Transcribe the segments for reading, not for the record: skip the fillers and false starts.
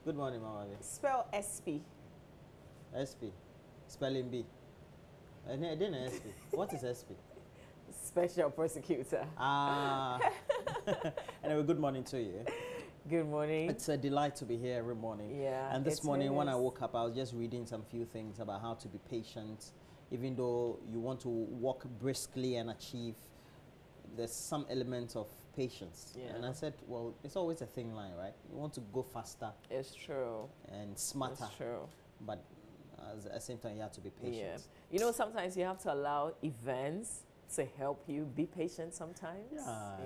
Good morning, Mama. Spell SP. SP. Spelling B. I didn't know SP. What is SP? Special prosecutor. Ah. Anyway, good morning to you. Good morning. It's a delight to be here every morning. Yeah. And this morning when I woke up, I was just reading some few things about how to be patient, even though you want to walk briskly and achieve. There's some element of patience. Yeah. And I said, well, it's always a thin line, right? You want to go faster. It's true. And smarter. It's true. But at the same time, you have to be patient. Yeah. You know, sometimes you have to allow events to help you be patient sometimes. Yeah,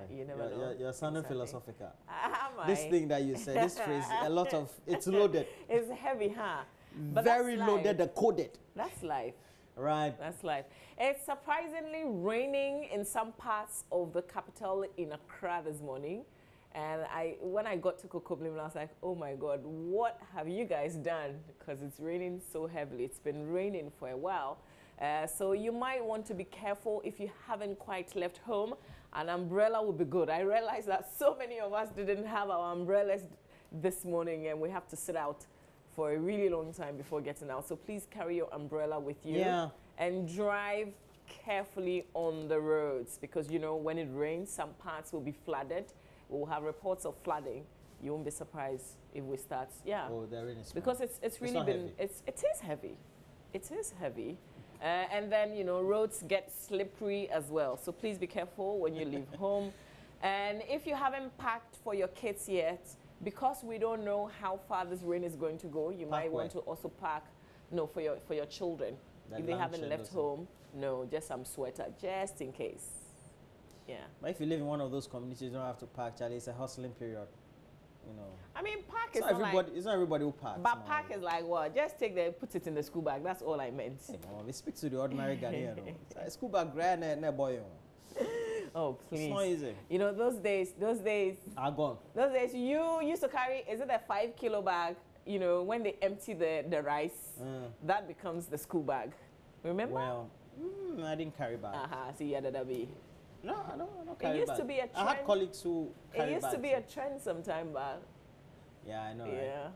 you never know. You're sounding philosophical. Am I? This thing that you said, this phrase, a lot of, it's loaded. It's heavy, huh? But very loaded and coded. That's life. Right. That's life. It's surprisingly raining in some parts of the capital in Accra this morning. And when I got to Kokoblim, I was like, oh my God, what have you guys done? Because it's raining so heavily. It's been raining for a while. So you might want to be careful if you haven't quite left home. An umbrella would be good. I realized that so many of us didn't have our umbrellas this morning and we have to sit out for a really long time before getting out. So please carry your umbrella with you and drive carefully on the roads because, you know, when it rains, some parts will be flooded. We'll have reports of flooding. You won't be surprised if we start. Yeah. Oh, the rain is because it's really been, it is heavy. It is heavy. And then, you know, roads get slippery as well. So please be careful when you leave home. And if you haven't packed for your kids yet, because we don't know how far this rain is going to go, you might want to also pack, for your children. If they haven't left home, just some sweater, just in case. Yeah. But if you live in one of those communities, you don't have to pack, Charlie. It's a hustling period. You know. I mean, pack is not everybody. It's not everybody who packs. But pack is like what? Just put it in the school bag. That's all I meant. Hey, we speak to the ordinary Ghanaian. It's school bag, grand and boy. Oh, please. It's not easy. You know, those days are gone. Those days you used to carry, is it a 5 kilo bag? You know, when they empty the rice, that becomes the school bag. Remember? Well, I didn't carry bag. See, yeah, that'd be. No, I don't carry It used to be a trend. I had colleagues who carry It used bags. to be a trend some time back. Yeah, I know. Yeah. Right?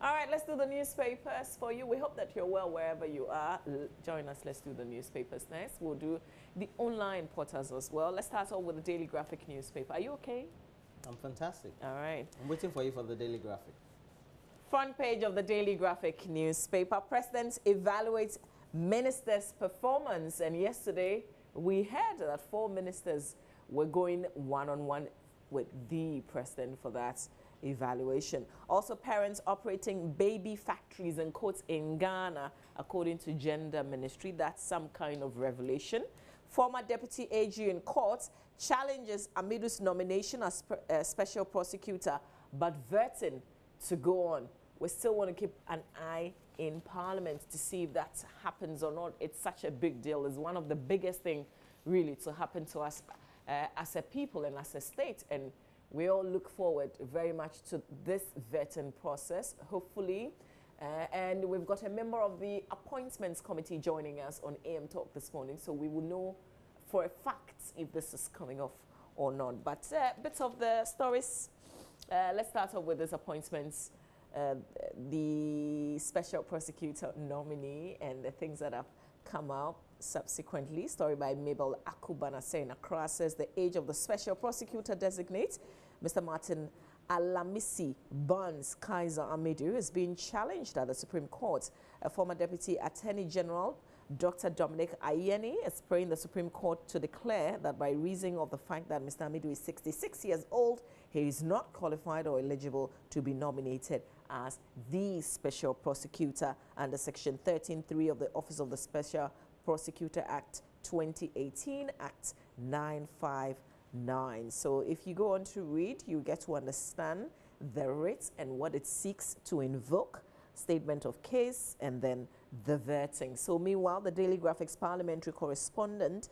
All right, let's do the newspapers for you. We hope that you're well wherever you are. Join us. Let's do the newspapers next. We'll do the online portals as well. Let's start off with the Daily Graphic newspaper. Are you okay? I'm fantastic. All right. I'm waiting for you for the Daily Graphic. Front page of the Daily Graphic newspaper. President evaluates ministers' performance. And yesterday, we heard that 4 ministers were going one-on-one with the president for that evaluation. Also, parents operating baby factories and courts in Ghana, according to Gender Ministry. That's some kind of revelation. Former Deputy AG in court challenges Amidu's nomination as special prosecutor, but vetting to go on. We still want to keep an eye in Parliament to see if that happens or not. It's such a big deal. It's one of the biggest things really to happen to us as a people and as a state. And we all look forward very much to this vetting process, hopefully. And we've got a member of the Appointments Committee joining us on AM Talk this morning, so we will know for a fact if this is coming off or not. But bits of the stories, let's start off with this appointments. The special prosecutor nominee and the things that have come out subsequently. Story by Mabel Akubana saying Accra says the age of the special prosecutor designate, Mr. Martin Alamisi Barnes Kaiser Amidu, is being challenged at the Supreme Court. A former Deputy Attorney General, Dr. Dominic Ayeni, is praying the Supreme Court to declare that by reason of the fact that Mr. Amidu is 66 years old, he is not qualified or eligible to be nominated as the special prosecutor under Section 13.3 of the Office of the Special Prosecutor Act 2018, Act 959. So if you go on to read, you get to understand the writ and what it seeks to invoke, statement of case, and then the vetting. So meanwhile, the Daily Graphic's parliamentary correspondent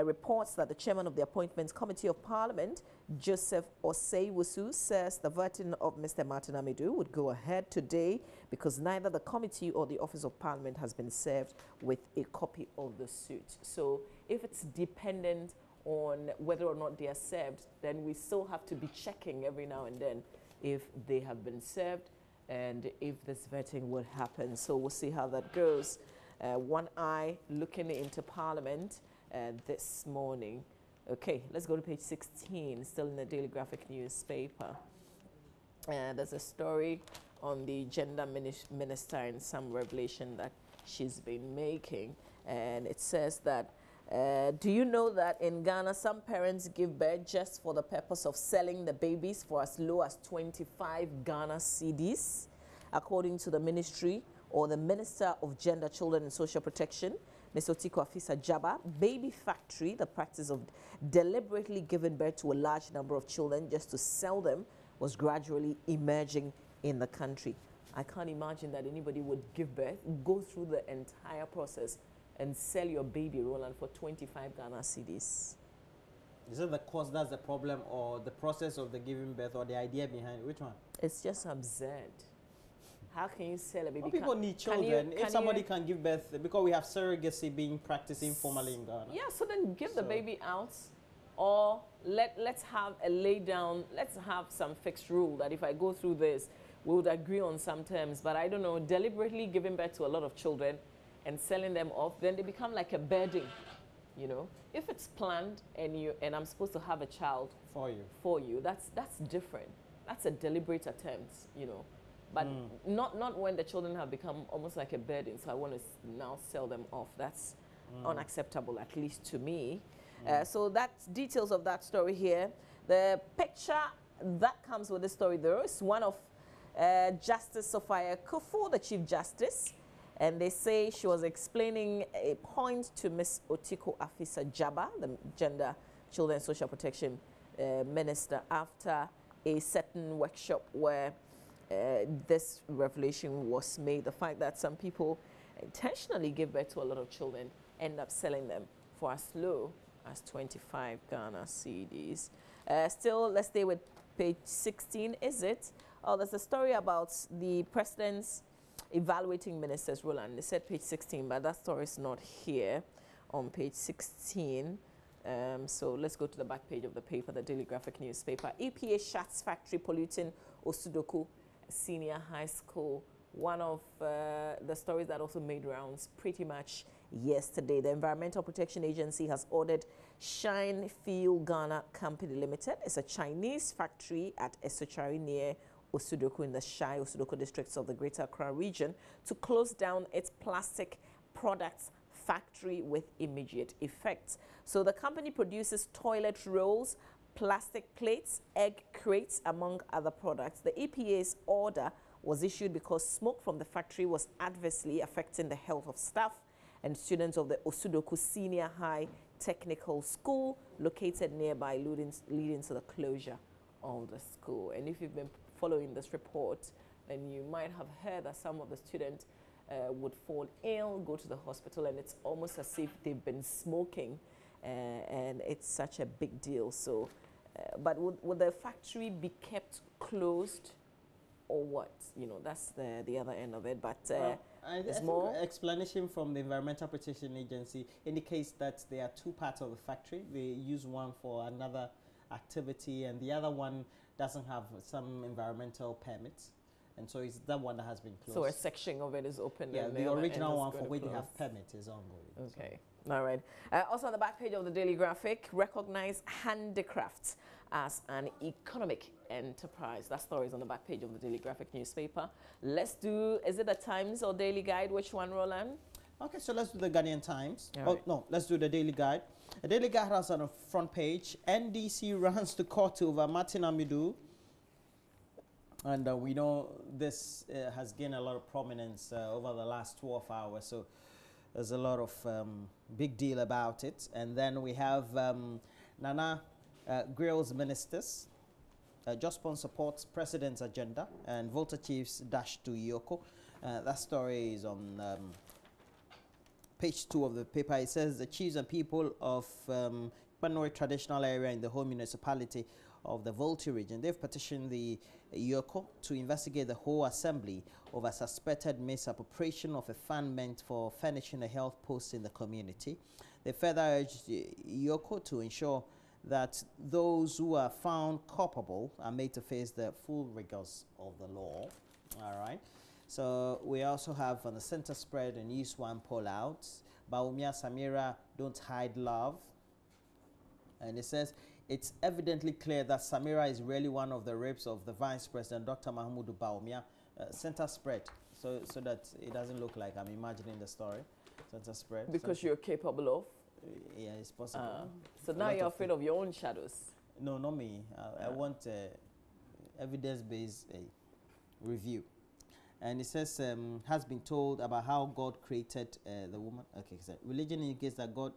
reports that the chairman of the Appointments Committee of Parliament, Joseph Osei-Wusu, says the vetting of Mr. Martin Amidu would go ahead today because neither the committee or the Office of Parliament has been served with a copy of the suit. So if it's dependent on whether or not they are served, then we still have to be checking every now and then if they have been served and if this vetting will happen. So we'll see how that goes. One eye looking into Parliament this morning. Okay, let's go to page 16, still in the Daily Graphic newspaper. There's a story on the gender minister and some revelation that she's been making. And it says that, do you know that in Ghana, some parents give birth just for the purpose of selling the babies for as low as 25 Ghana cedis? According to the ministry or the Minister of Gender, Children and Social Protection, Ms. Otiko Afisa Jaba, baby factory, the practice of deliberately giving birth to a large number of children just to sell them, was gradually emerging in the country. I can't imagine that anybody would give birth, go through the entire process, and sell your baby, Roland, for 25 Ghana cedis. Is it the cost that's the problem, or the process of the giving birth, or the idea behind it? Which one? It's just absurd. How can you sell a baby? Well, people need children. If somebody can give birth, because we have surrogacy being practiced informally in Ghana. Yeah, so then give the baby out, or let's have a lay down, let's have some fixed rule that if I go through this, we would agree on some terms. But I don't know, deliberately giving birth to a lot of children and selling them off, then they become like a bedding, you know. If it's planned and I'm supposed to have a child for you, that's different. That's a deliberate attempt, you know. But not when the children have become almost like a burden. So I want to now sell them off. That's unacceptable, at least to me. So that's details of that story here. The picture that comes with the story, though, is one of Justice Sophia Kufu, the Chief Justice. And they say she was explaining a point to Ms. Otiko Afisa Jaba, the Gender, Children and Social Protection Minister, after a certain workshop where this revelation was made. The fact that some people intentionally give birth to a lot of children, end up selling them for as low as 25 Ghana cedis. Still, let's stay with page 16, is it? Oh, there's a story about the president's evaluating ministers, Roland. They said page 16, but that story is not here on page 16. So let's go to the back page of the paper, the Daily Graphic newspaper. EPA shuts factory polluting Osudoku Senior High School. One of the stories that also made rounds pretty much yesterday. The Environmental Protection Agency has ordered Shine Feel Ghana Company Limited. It's a Chinese factory at Esochari near Osudoku in the Shai Osudoku districts of the Greater Accra region to close down its plastic products factory with immediate effect. So the company produces toilet rolls, plastic plates, egg crates, among other products. The EPA's order was issued because smoke from the factory was adversely affecting the health of staff and students of the Osudoku Senior High Technical School located nearby, leading to the closure of the school. And if you've been following this report, then you might have heard that some of the students would fall ill, go to the hospital, and it's almost as if they've been smoking, and it's such a big deal. So, but would the factory be kept closed, or what? You know, that's the other end of it. But there's more explanation from the Environmental Protection Agency indicates that there are two parts of the factory. They use one for another activity, and the other one doesn't have some environmental permits, and so it's that one that has been closed. So a section of it is open. Yeah, and the original one for which close. they have permit is ongoing. Okay, so. All right. Also on the back page of the Daily Graphic, recognize handicrafts as an economic enterprise. That story is on the back page of the Daily Graphic newspaper. Let's do, is it the Times or Daily Guide? Which one, Roland? Okay, so let's do the Ghanaian Times. No, let's do the Daily Guide. The Daily Guide has on the front page, NDC runs to court over Martin Amidu. And we know this has gained a lot of prominence over the last 12 hours. So there's a lot of big deal about it. And then we have Nana Grill's ministers. Jospon supports president's agenda, and Volta chiefs dash to Yoko. That story is on page 2 of the paper. It says the chiefs and people of Panoi traditional area in the whole municipality of the Volta region, they've petitioned the Yoko to investigate the whole assembly over suspected misappropriation of a fund meant for furnishing a health post in the community. They further urged Yoko to ensure that those who are found culpable are made to face the full rigors of the law. All right. So we also have on the center spread a news one poll out. Baumia Samira don't hide love. And it says, it's evidently clear that Samira is really one of the rapes of the Vice President, Dr. Mahmoud Baumia. Center spread, so that it doesn't look like I'm imagining the story. Center spread. Because you're capable of? Yeah, it's possible. So now you're afraid of your own shadows? No, not me. I want evidence-based review. And it says, has been told about how God created the woman. Okay, so religion indicates that God...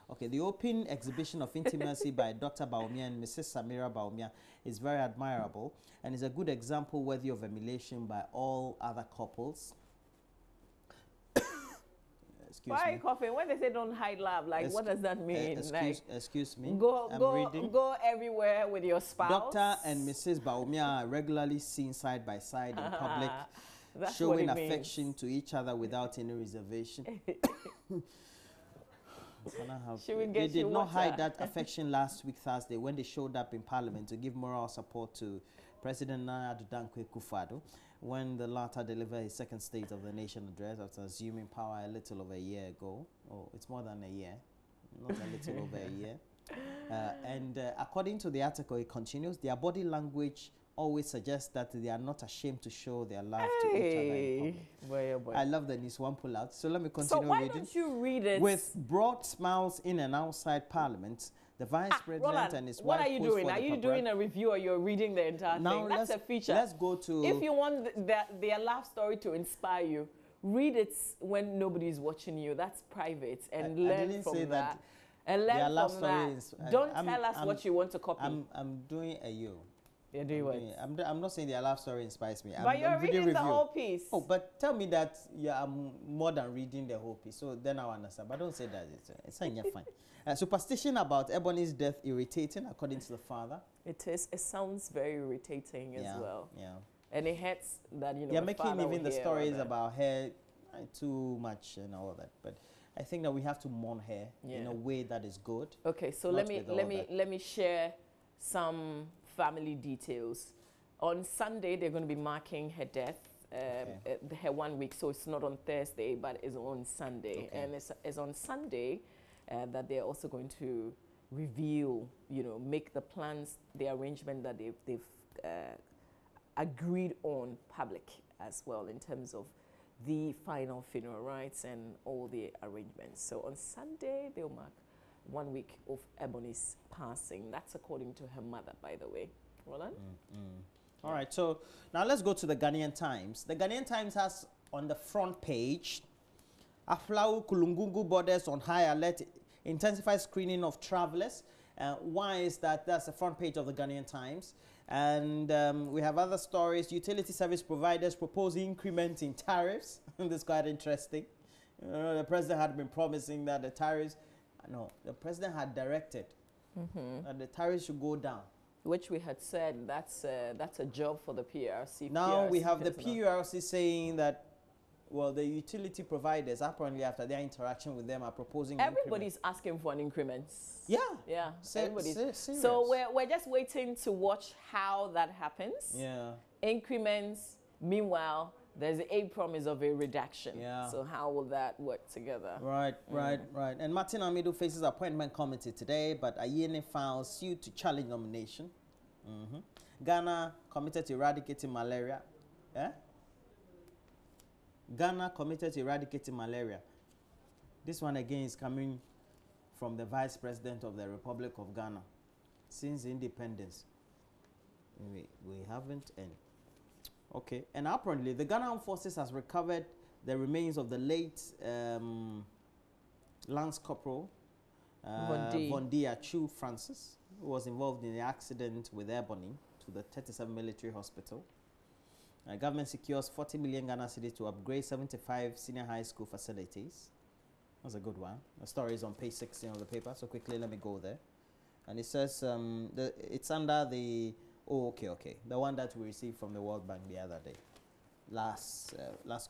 Okay, the open exhibition of intimacy by Dr. Baumia and Mrs. Samira Baumia is very admirable and is a good example worthy of emulation by all other couples. Why are you coughing? When they say don't hide love, like what does that mean? Excuse me. Go everywhere with your spouse. Dr. and Mrs. Baumia are regularly seen side by side in public, showing affection to each other without any reservation. They did not hide that affection last week Thursday when they showed up in Parliament to give moral support to President Nana Addo Dankwa Akufo-Addo when the latter delivered his second State of the Nation address after assuming power a little over a year ago. Oh, it's more than a year, not a little over a year. According to the article, it continues, their body language always suggests that they are not ashamed to show their love to each other in public. Boy. I love the news one pull out. So let me continue reading. So why don't you read it? With broad smiles in and outside Parliament, the Vice President Roland, and his wife... What are you doing? Are you doing a review or you're reading the entire thing? That's a feature. Let's go to... If you want their love story to inspire you, read it when nobody's watching you. That's private. And learn from that. And learn from that. Don't tell us what you want to copy. I'm doing a you. You're doing what? I'm not saying their love story inspires me. But you're reading the whole piece. Oh, but tell me that I'm more than reading the whole piece. So then I'll understand. But don't say that. It's fine. Superstition about Ebony's death irritating, according to the father. It is. It sounds very irritating as well. Yeah. And it hurts that, They're making even the stories about her too much and all that. But I think that we have to mourn her in a way that is good. Okay, so let me share some family details. On Sunday, they're going to be marking her death, her 1 week. So it's not on Thursday, but it's on Sunday. Okay. And it's on Sunday that they're also going to reveal, make the plans, the arrangement that they've agreed on public as well in terms of the final funeral rites and all the arrangements. So on Sunday, they'll mark 1 week of Ebony's passing. That's according to her mother, by the way. Roland? All right, so now let's go to the Ghanaian Times. The Ghanaian Times has on the front page, Aflau Kulungungu borders on high alert, intensified screening of travelers. Why is that? That's the front page of the Ghanaian Times. And we have other stories. Utility service providers propose increment in tariffs. This is quite interesting. The president had been promising that the tariffs, no, the president had directed that the tariffs should go down. Which we had said that's a job for the PRC. Now we have the PRC saying that, well, the utility providers, apparently after their interaction with them, are proposing everybody's asking for an increment. Yeah. Yeah. Everybody's. So we're just waiting to watch how that happens. Yeah. Increments. Meanwhile, there's a promise of a reduction. Yeah. So how will that work together? Right. And Martin Amidu faces appointment committee today, but Ayene files suit to challenge nomination. Ghana committed to eradicating malaria. Ghana committed to eradicating malaria. This one again is coming from the Vice President of the Republic of Ghana. Since independence, we haven't any. Okay, and apparently the Ghana Armed Forces has recovered the remains of the late Lance Corporal Vondi Achu Francis, who was involved in the accident with Ebony to the 37 Military Hospital. Government secures 40 million Ghana cedis to upgrade 75 senior high school facilities. That's a good one. The story is on page 16 of the paper, so quickly let me go there. And it says it's under the... Oh, okay. The one that we received from the World Bank the other day, last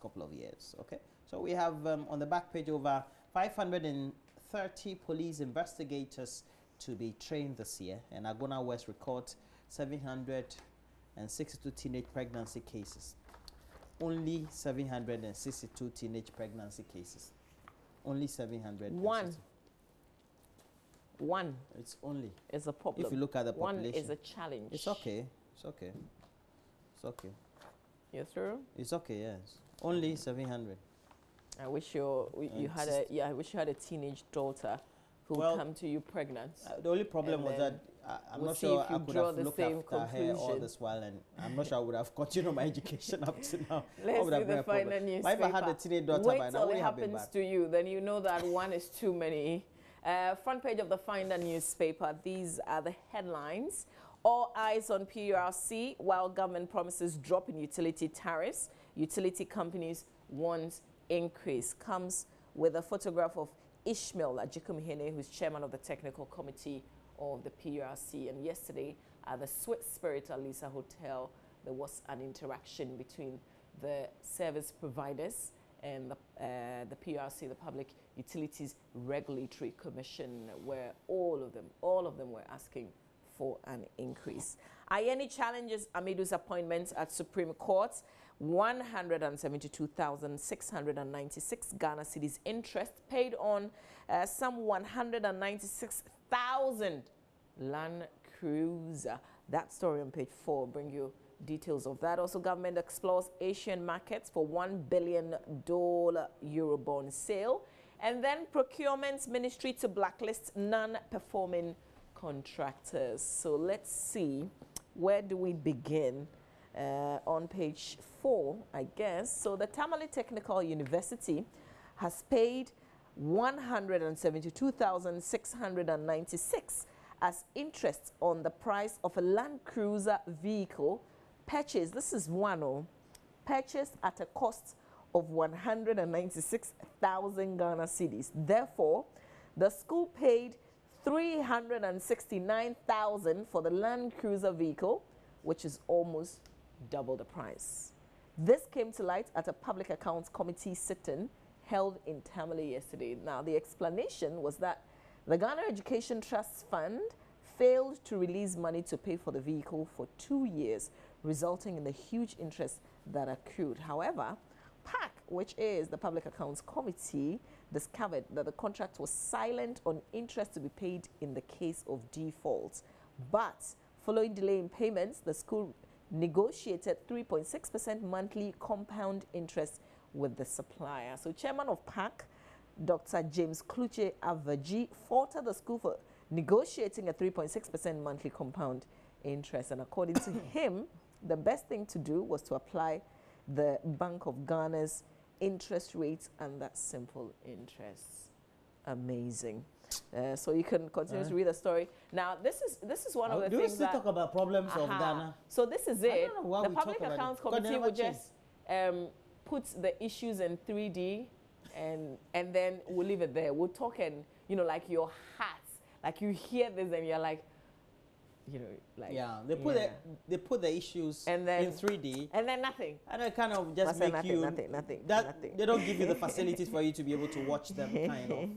couple of years. Okay, so we have on the back page over 530 police investigators to be trained this year, and Agona West records 762 teenage pregnancy cases. Only 762 teenage pregnancy cases. Only 700. One. It's only. Is a problem. If you look at the population. One is a challenge. It's okay. It's okay. It's okay. You're through? It's okay, yes. Only 700. I wish you had I wish you had a teenage daughter who would come to you pregnant. The only problem was that I'm not sure I could have looked after her all this while, and I'm not sure I would have continued my education up to now. Let's see the final newspaper. But if I had a teenage daughter by now, wait till it happens to you, then you know that one is too many. Front page of the Finder newspaper. These are the headlines. All eyes on PURC while government promises drop in utility tariffs. Utility companies want increase. Comes with a photograph of Ishmael Ajikumhene, who's chairman of the technical committee of the PURC. And yesterday at the Sweet Spirit Alisa Hotel, there was an interaction between the service providers and the PURC, the Public Utilities Regulatory Commission, where all of them were asking for an increase. Ayeni challenges Amidu's appointment at Supreme Court. 172,696 Ghana cedis interest paid on some 196,000 Land Cruiser. That story on page 4 bring you details of that. Also, government explores Asian markets for $1 billion Eurobond sale. And then Procurement's Ministry to blacklist non-performing contractors. So let's see, where do we begin? On page 4, I guess. So the Tamale Technical University has paid 172,696 as interest on the price of a Land Cruiser vehicle purchased. This is purchased at a cost of 196,000 Ghana cedis. Therefore, the school paid 369,000 for the Land Cruiser vehicle, which is almost double the price. This came to light at a Public Accounts Committee sit-in held in Tamale yesterday. Now, the explanation was that the Ghana Education Trust Fund failed to release money to pay for the vehicle for 2 years, resulting in the huge interest that accrued. However, PAC, which is the Public Accounts Committee, discovered that the contract was silent on interest to be paid in the case of default. But following delay in payments, the school negotiated 3.6% monthly compound interest with the supplier. So Chairman of PAC, Dr. James Kluche Avaji, faulted the school for negotiating a 3.6% monthly compound interest. And according to him, the best thing to do was to apply the Bank of Ghana's interest rates and that simple interest. Amazing. So you can continue to read the story. Now, this is one of the things that... Do we still talk about problems of Ghana? So this is it. The Public Accounts Committee will just put the issues in 3D and then we'll leave it there. We'll talk and, like your heart. Like you hear this and you're like, they put the issues in 3D and then nothing, and it kind of just make nothing. They don't give you the facilities for you to be able to watch them kind of.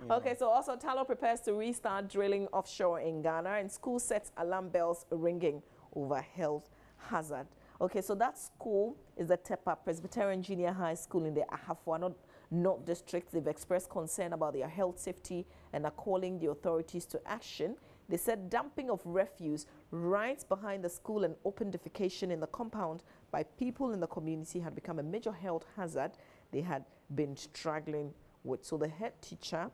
Okay, so also Talo prepares to restart drilling offshore in Ghana, and school sets alarm bells ringing over health hazard. Okay, so that school is the Tepa Presbyterian Junior High School in the Ahafua North District. They've expressed concern about their health safety and are calling the authorities to action. They said dumping of refuse right behind the school and open defecation in the compound by people in the community had become a major health hazard they had been struggling with. So the head teacher,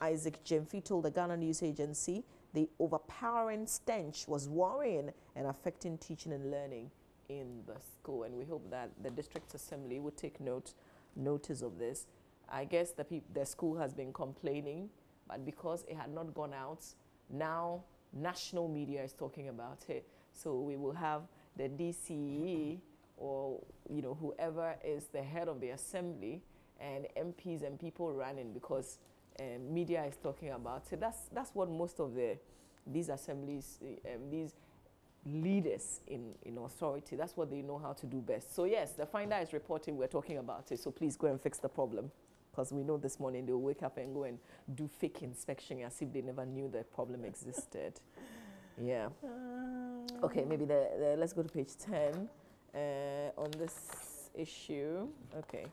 Isaac Jemfi, told the Ghana News Agency the overpowering stench was worrying and affecting teaching and learning in the school. And we hope that the district assembly would take notice of this. I guess the school has been complaining, but because it had not gone out, now national media is talking about it. So we will have the DCE or whoever is the head of the assembly and MPs and people running because media is talking about it. That's what most of these assemblies, these leaders in authority, that's what they know how to do best. So yes, the Finder is reporting we're talking about it. So please go and fix the problem. because we know this morning they'll wake up and go and do fake inspection as if they never knew the problem existed. Yeah. Okay, maybe let's go to page 10 on this issue. Okay.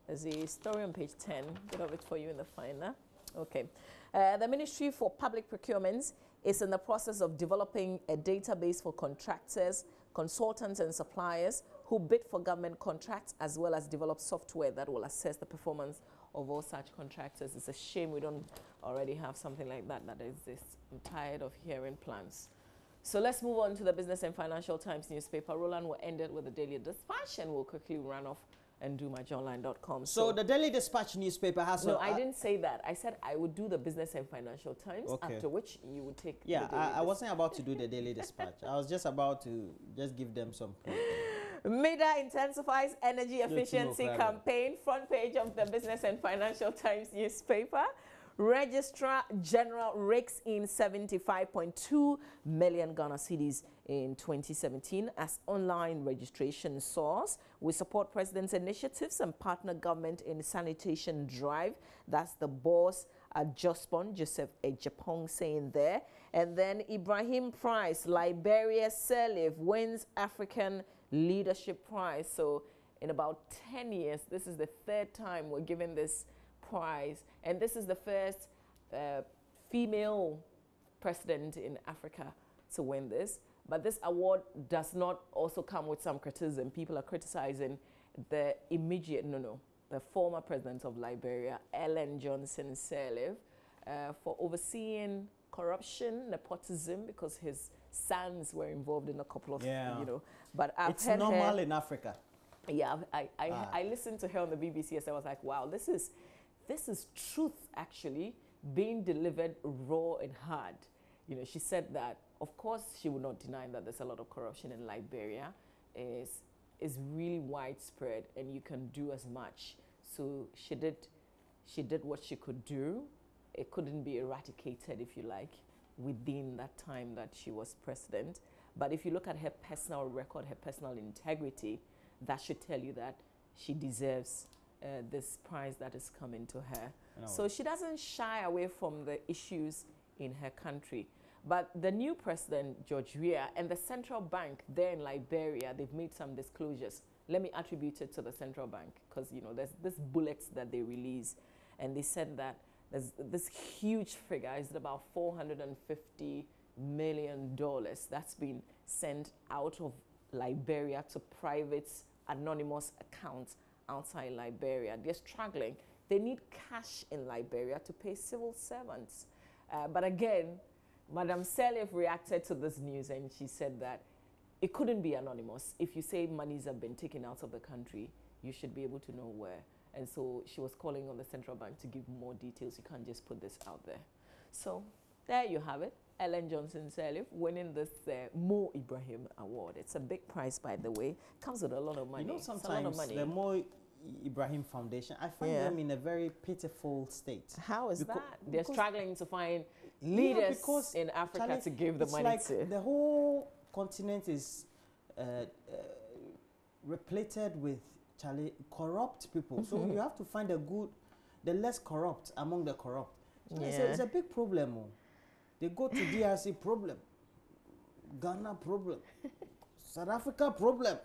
There's a story on page 10. Bit of it for you in the Finder. Okay. The Ministry for Public Procurements is in the process of developing a database for contractors, consultants and suppliers who bid for government contracts, as well as develop software that will assess the performance of all such contractors. It's a shame we don't already have something like that that exists. I'm tired of hearing plans. So let's move on to the Business and Financial Times newspaper. Roland will end it with the Daily Dispatch and we'll quickly run off and do my JoyNews.com. So the Daily Dispatch newspaper has... No, I didn't say that. I said I would do the Business and Financial Times, after which you would take the Daily I wasn't about to do the Daily Dispatch. I was just about to just give them some point. MEDA intensifies energy efficiency campaign, front page of the Business and Financial Times newspaper. Registrar General rakes in 75.2 million Ghana cedis in 2017 as online registration soars. We support President's initiatives and partner government in sanitation drive. That's the boss at Jospon, Joseph Ejapong, saying there. And then Ibrahim Prize, Liberia Sirleaf wins African Leadership Prize. So in about 10 years, this is the third time we're giving this prize, and this is the first female president in Africa to win this. But this award does not also come with some criticism. People are criticizing the the former president of Liberia, Ellen Johnson Sirleaf, for overseeing corruption, nepotism, because his sons were involved in a couple of, But it's normal in Africa. Yeah, I listened to her on the BBC, so I was like, wow, this is truth actually being delivered raw and hard. She said that, of course, she would not deny that there's a lot of corruption in Liberia. Is really widespread, and you can do as much. So she did what she could do. It couldn't be eradicated, if you like, within that time that she was president. But if you look at her personal record, her personal integrity, that should tell you that she deserves this prize that is coming to her. So she doesn't shy away from the issues in her country. But the new president, George Weah, and the central bank there in Liberia, they've made some disclosures. Let me attribute it to the central bank, because there's this bullets that they release, and they said that there's this huge figure, is about $450 million that's been sent out of Liberia to private anonymous accounts outside Liberia. They're struggling. They need cash in Liberia to pay civil servants. But again, Madam Sirleaf reacted to this news, and she said that it couldn't be anonymous. If you say monies have been taken out of the country, you should be able to know where. And so she was calling on the central bank to give more details. You can't just put this out there. So there you have it. Ellen Johnson Sirleaf winning this Mo Ibrahim Award. It's a big prize, by the way. Comes with a lot of money. Sometimes the Mo Ibrahim Foundation, I find them in a very pitiful state. How is that? They're struggling to find leaders in Africa to give the money to. The whole continent is repleted with corrupt people. So you have to find the less corrupt among the corrupt. So it's a big problem. They go to DRC, problem. Ghana, problem. South Africa, problem.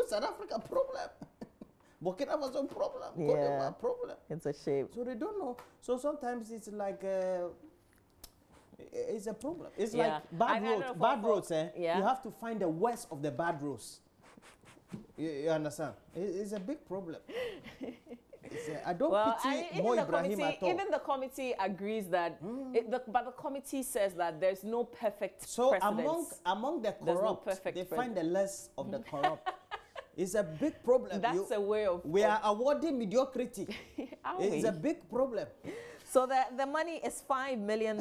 South Africa, problem. Burkina Faso, problem. Cote d'Ivoire, problem. It's a shame. So they don't know. So sometimes it's like it's a problem. It's like bad roads. You have to find the worst of the bad roads. You understand? It's a big problem. I don't pity Mo Ibrahim at all. Even the committee agrees that, but the committee says that there's no perfect precedence. So among the corrupt, they find the less of the corrupt. It's a big problem. That's a way of... We are awarding mediocrity. It's a big problem. So the money is $5 million,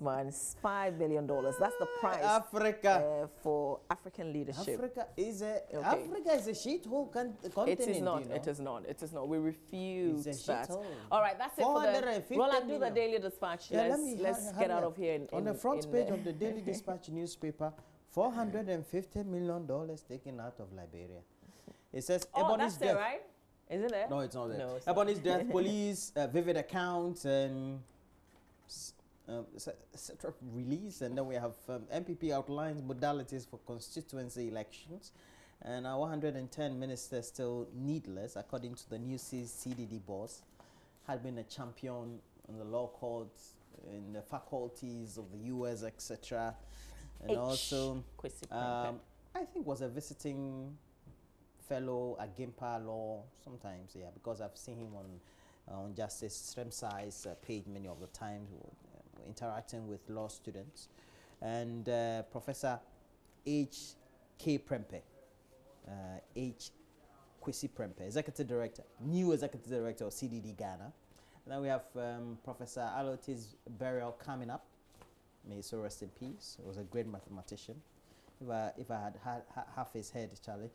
man. It's $5 million. That's the prize. Africa. For African leadership. Africa is a shithole continent. It is not. It is not. It is not. We refuse that. Shithole. All right, that's it for the... Roland, do the Daily Dispatch. Let's get out of here. On the front page of the Daily Dispatch newspaper, $450 million taken out of Liberia. It says Ebony's death. It, right? Isn't it? No, it's not there. No, it's Upon not. his death, police, vivid accounts, and set of release, and then we have MPP outlines modalities for constituency elections, and our 110 ministers still needless, according to the new CDD boss, had been a champion in the law courts, in the faculties of the US, etc., and also I think was a visiting fellow at Gimpa Law sometimes, yeah, because I've seen him on Justice Stremsai's page many of the times, interacting with law students, and Professor H.K. Prempe, H. Kwesi Prempe, Executive Director, new Executive Director of CDD Ghana. And then we have Professor Alote's burial coming up. May he so rest in peace. He was a great mathematician. If I had half his head, Charlie.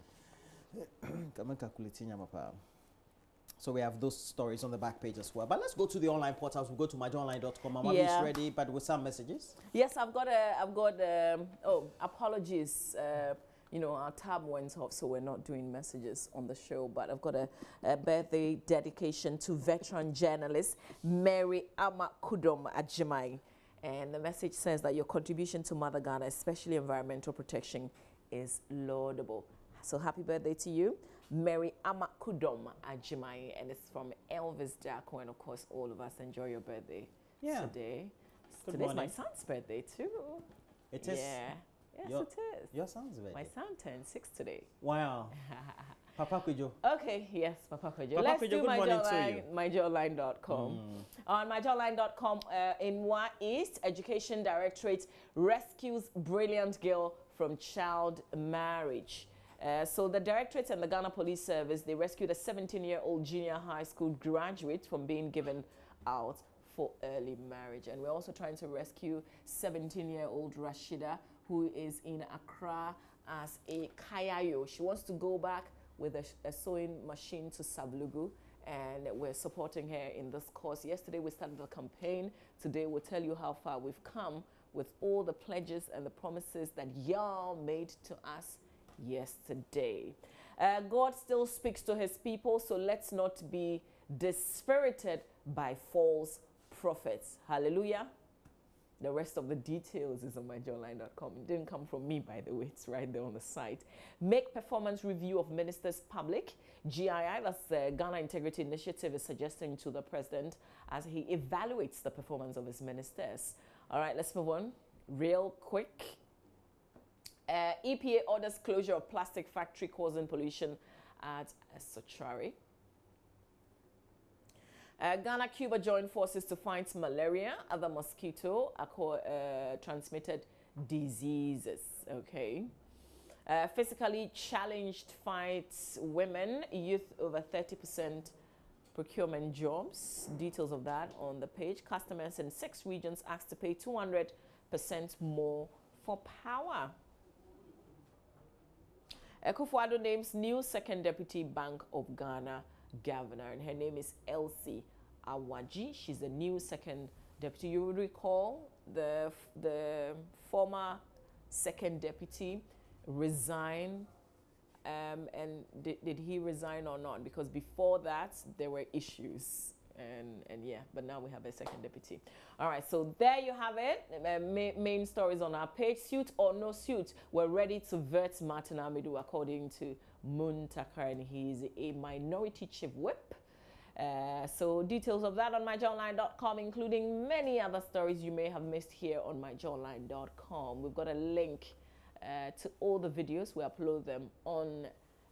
So we have those stories on the back page as well. But let's go to the online portals. We'll go to myjoyonline.com. Mama is ready, but with some messages. Yes, I've got apologies. You know, our tab went off, so we're not doing messages on the show. But I've got a birthday dedication to veteran journalist Mary Amakudom Ajimai. And the message says that your contribution to Mother Ghana, especially environmental protection, is laudable. So happy birthday to you, Mary Amakudom Ajimai. And it's from Elvis Dako. And of course, all of us enjoy your birthday today. Today's my son's birthday too. It is? Yeah. Yes, it is. Your son's birthday? My son turned 6 today. Wow. Papa Kujo. Okay, yes, Papa Kujo. Papa Let's Kujo, do good morning to you. myjoyonline.com. On myjoyonline.com, in Wa East, Education Directorate rescues brilliant girl from child marriage. So the Directorate and the Ghana Police Service, they rescued a 17-year-old junior high school graduate from being given out for early marriage. And we're also trying to rescue 17-year-old Rashida, who is in Accra as a kayayo. She wants to go back with a sewing machine to Sablugu, and we're supporting her in this cause. Yesterday we started the campaign. Today we'll tell you how far we've come with all the pledges and the promises that y'all made to us yesterday. God still speaks to his people, so let's not be dispirited by false prophets. Hallelujah. The rest of the details is on myjoyonline.com. It didn't come from me, by the way. It's right there on the site. Make performance review of ministers public. GII, that's the Ghana Integrity Initiative, is suggesting to the president as he evaluates the performance of his ministers. All right, let's move on real quick. EPA orders closure of plastic factory causing pollution at Sochari. Ghana, Cuba join forces to fight malaria, other mosquito transmitted diseases. Okay. Physically challenged fights women, youth over 30% procurement jobs. Details of that on the page. Customers in 6 regions asked to pay 200% more for power. Akufo-Addo names new second deputy Bank of Ghana governor, and her name is Elsie Awaji. She's the new second deputy. You will recall the former second deputy resigned, and did he resign or not? Because before that there were issues, and yeah, but now we have a second deputy. All right, so there you have it. Main stories on our page. Suit or no suit, we're ready to vet Martin Amidu, according to Muntaka, and he's a minority chief whip. So details of that on myjoyonline.com, including many other stories you may have missed here on myjoyonline.com. We've got a link to all the videos. We upload them on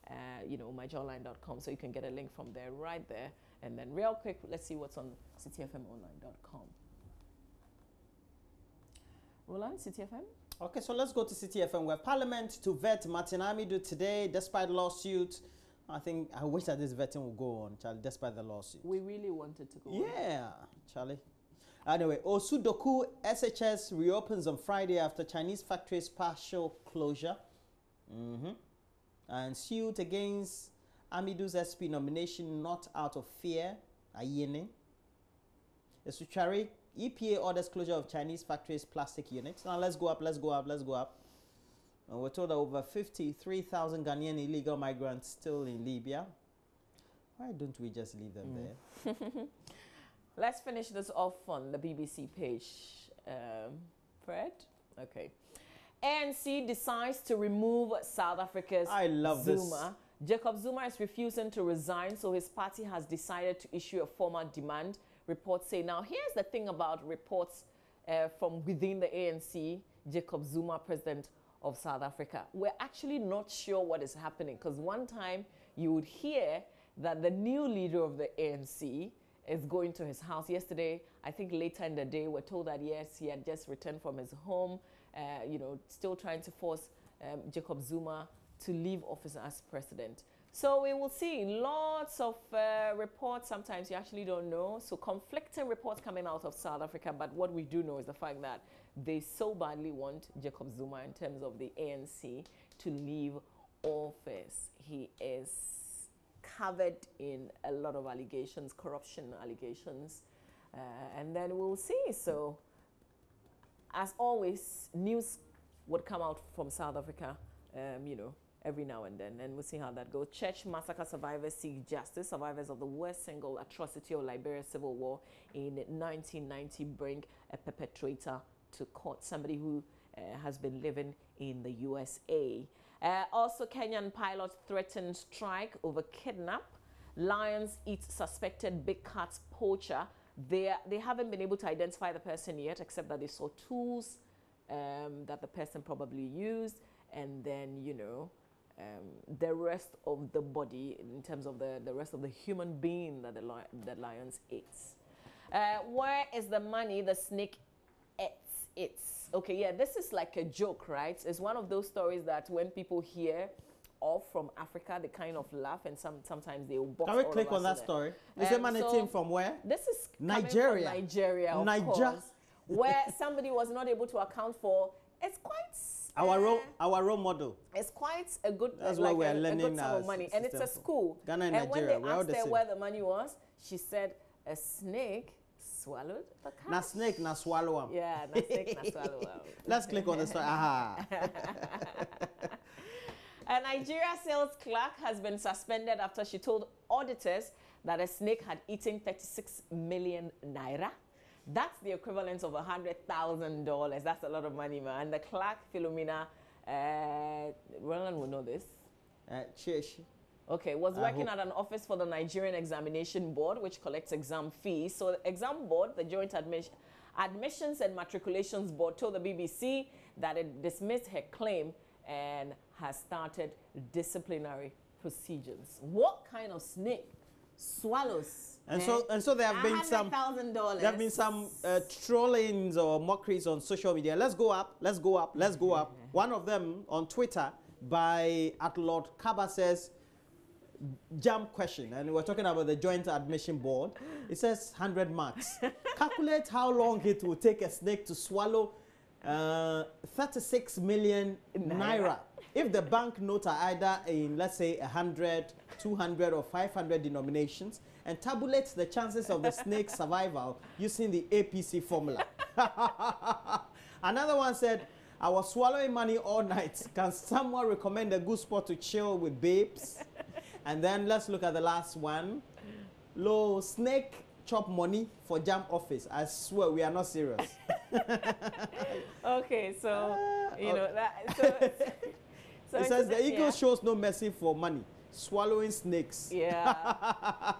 myjoyonline.com, so you can get a link from there right there. And then real quick, let's see what's on cityfmonline.com. Roland, CityFM? Okay, so let's go to CityFM. We have Parliament to vet Martin Amidu today, despite lawsuit. I wish that this vetting would go on, Charlie, despite the lawsuit. We really wanted to go on. Yeah, Charlie. Anyway, Osudoku SHS reopens on Friday after Chinese factory's partial closure. And suit against Amidu's SP nomination not out of fear. Ayene. Esuchari, EPA orders closure of Chinese factories' plastic units. Now let's go up. And we're told that over 53,000 Ghanaian illegal migrants still in Libya. Why don't we just leave them there? Let's finish this off on the BBC page. Fred? Okay. ANC decides to remove South Africa's I love Zuma. Jacob Zuma is refusing to resign, so his party has decided to issue a formal demand, reports say. Now, here's the thing about reports from within the ANC, Jacob Zuma, president of South Africa. We're actually not sure what is happening, because one time you would hear that the new leader of the ANC is going to his house. Yesterday, I think later in the day, we're told that, yes, he had just returned from his home, still trying to force Jacob Zuma to leave office as president. So we will see lots of reports. Sometimes you actually don't know. So conflicting reports coming out of South Africa. But what we do know is the fact that they so badly want Jacob Zuma, in terms of the ANC, to leave office. He is covered in a lot of allegations, corruption allegations. And then we'll see. So as always, news would come out from South Africa, every now and then, and we'll see how that goes. Church massacre survivors seek justice. Survivors of the worst single atrocity of Liberia's civil war in 1990 bring a perpetrator to court, somebody who has been living in the USA. Also, Kenyan pilot threatened strike over kidnap. Lions eat suspected big cat's poacher. They haven't been able to identify the person yet, except that they saw tools that the person probably used, and then, the rest of the body, in terms of the rest of the human being that the lions ate. Where is the money the snake eats? Okay, yeah, this is like a joke, right? It's one of those stories that when people hear of from Africa, they kind of laugh, and sometimes they will box. Can we click on that story? Is the money team from where? This is Nigeria. From Nigeria, of course, where somebody was not able to account for. It's quite our role model. It's quite a good. That's why we're learning a good sum of money, and it's a school. Ghana and Nigeria. Nigeria, when they asked her where the money was, she said a snake swallowed the cat. Na snake na swallow him. Yeah, na snake na swallow him. Let's click on the story. Aha. A Nigeria sales clerk has been suspended after she told auditors that a snake had eaten 36 million naira. That's the equivalent of $100,000. That's a lot of money, man. The clerk, Philomena, Roland will know this. Okay, was working at an office for the Nigerian Examination Board, which collects exam fees. So the exam board, the Joint Admissions and Matriculations Board, told the BBC that it dismissed her claim and has started disciplinary procedures. What kind of snake swallows? And so there have been some $100,000. There have been some trollings or mockeries on social media. Let's go up. One of them on Twitter by @Lord Kaba says, jump question, and we're talking about the Joint Admission Board. It says 100 marks. Calculate how long it will take a snake to swallow 36 million naira. If the banknotes are either in, let's say, 100, 200, or 500 denominations, and tabulates the chances of the snake's survival using the APC formula. Another one said, I was swallowing money all night. Can someone recommend a good spot to chill with babes? And then let's look at the last one. Low snake chop money for jam office. I swear we are not serious. Okay, so, so it says the eagle shows no mercy for money. Swallowing snakes. Yeah.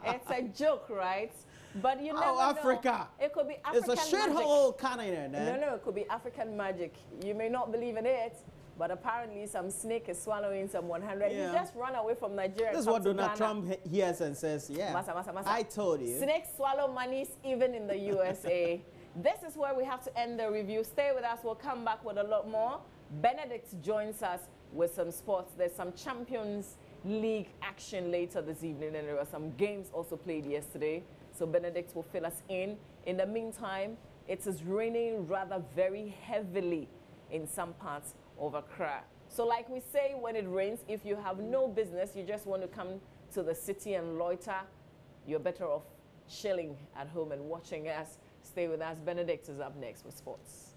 It's a joke, right? But you never know. Africa. It could be African magic. It's a shithole kind of. No, it could be African magic. You may not believe in it, but apparently some snake is swallowing some 100. Yeah. He just run away from Nigeria. This is what Donald Trump hears and says, yeah, masa. I told you. Snakes swallow monies even in the USA. This is where we have to end the review. Stay with us. We'll come back with a lot more. Benedict joins us with some sports. There's some Champions League action later this evening, and there were some games also played yesterday. So Benedict will fill us in. In the meantime, it is raining rather very heavily in some parts of Accra. So like we say, when it rains, if you have no business, you just want to come to the city and loiter, you're better off chilling at home and watching us. Stay with us. Benedict is up next with sports.